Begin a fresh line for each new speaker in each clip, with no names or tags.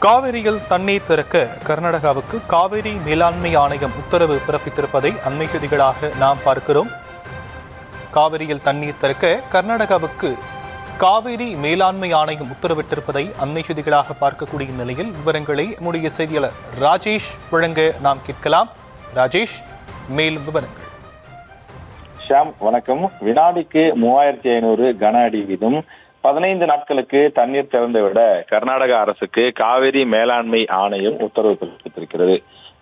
காவிரியில் தண்ணீர் திறக்க கர்நாடகாவுக்கு காவிரி மேலாண்மை ஆணையம் உத்தரவு பிறப்பித்திருப்பதை அண்மை செய்திகளாக நாம் பார்க்கிறோம். காவிரியில் தண்ணீர் திறக்க கர்நாடகாவுக்கு காவிரி மேலாண்மை ஆணையம் உத்தரவிட்டிருப்பதை அண்மை செய்திகளாக பார்க்கக்கூடிய நிலையில் விவரங்களை நம்முடைய செய்தியாளர் ராஜேஷ் வழங்க நாம் கேட்கலாம். ராஜேஷ், மேலும் விவரங்கள்.
ஷாம், வணக்கம். வினாடிக்கு 3500 கன அடி வீதம் 15 நாட்களுக்கு தண்ணீர் திறந்துவிட கர்நாடக அரசுக்கு காவிரி மேலாண்மை ஆணையம் உத்தரவு பிறப்பித்திருக்கிறது.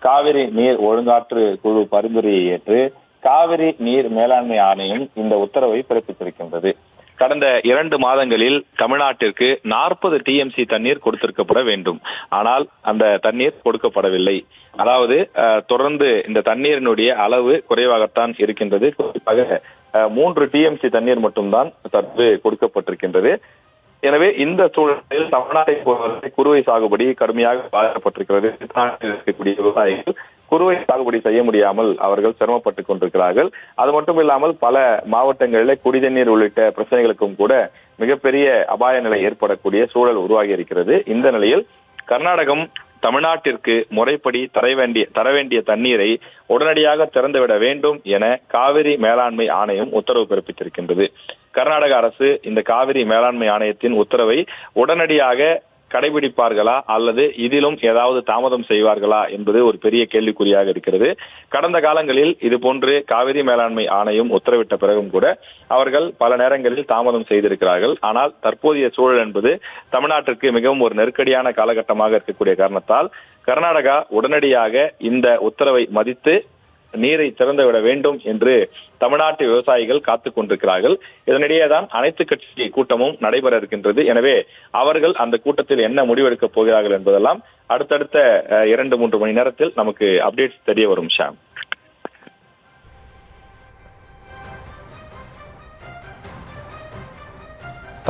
காவிரி நீர் ஒழுங்காற்று குழு பரிந்துரையை ஏற்று காவிரி நீர் மேலாண்மை ஆணையம் இந்த உத்தரவை பிறப்பித்திருக்கின்றது. கடந்த 2 மாதங்களில் தமிழ்நாட்டிற்கு 40 டிஎம்சி தண்ணீர் கொடுத்திருக்கப்பட வேண்டும். ஆனால் அந்த தண்ணீர் கொடுக்கப்படவில்லை. அதாவது தொடர்ந்து இந்த தண்ணீரினுடைய அளவு குறைவாகத்தான் இருக்கின்றது. குறிப்பாக 3 டிஎம்சி தண்ணீர் மட்டும்தான் தற்போது கொடுக்கப்பட்டிருக்கின்றது. எனவே இந்த சூழலில் தமிழ்நாட்டை பொறுத்தவரை குறுவை சாகுபடி கடுமையாக பாதிக்கப்பட்டிருக்கிறது. இருக்கக்கூடிய விவசாயிகள் குறுவை சாகுபடி செய்ய முடியாமல் அவர்கள் சிரமப்பட்டுக் கொண்டிருக்கிறார்கள். அது மட்டும் இல்லாமல் பல மாவட்டங்களில் குடிதண்ணீர் உள்ளிட்ட பிரச்சனைகளுக்கும் கூட மிகப்பெரிய அபாய நிலை ஏற்படக்கூடிய சூழல் உருவாகி இருக்கிறது. இந்த நிலையில் கர்நாடகம் தமிழ்நாட்டிற்கு முறைப்படி தர வேண்டிய தண்ணீரை உடனடியாக திறந்துவிட வேண்டும் என காவிரி மேலாண்மை ஆணையம் உத்தரவு பிறப்பித்திருக்கின்றது. கர்நாடக அரசு இந்த காவிரி மேலாண்மை ஆணையத்தின் உத்தரவை உடனடியாக கடைபிடிப்பார்களா அல்லது இதிலும் ஏதாவது தாமதம் செய்வார்களா என்பது ஒரு பெரிய கேள்விக்குறியாக இருக்கிறது. கடந்த காலங்களில் இது போன்று காவிரி மேலாண்மை ஆணையம் உத்தரவிட்ட பிறகும் கூட அவர்கள் பல நேரங்களில் தாமதம் செய்திருக்கிறார்கள். ஆனால் தற்போதைய சூழல் என்பது தமிழ்நாட்டிற்கு மிகவும் ஒரு நெருக்கடியான காலகட்டமாக இருக்கக்கூடிய காரணத்தால் கர்நாடகா உடனடியாக இந்த உத்தரவை மதித்து நீரை திறந்துவிட வேண்டும் என்று தமிழ்நாட்டு விவசாயிகள் காத்துக் கொண்டிருக்கிறார்கள். இதனிடையேதான் அனைத்து கட்சி கூட்டமும் நடைபெற இருக்கின்றது. எனவே அவர்கள் அந்த கூட்டத்தில் என்ன முடிவெடுக்கப் போகிறார்கள் என்பதெல்லாம் அடுத்தடுத்த 2-3 மணி நேரத்தில் நமக்கு அப்டேட்ஸ் தெரிய வரும். ஷாம்,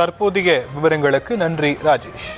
தற்போதைய விவரங்களுக்கு நன்றி ராஜேஷ்.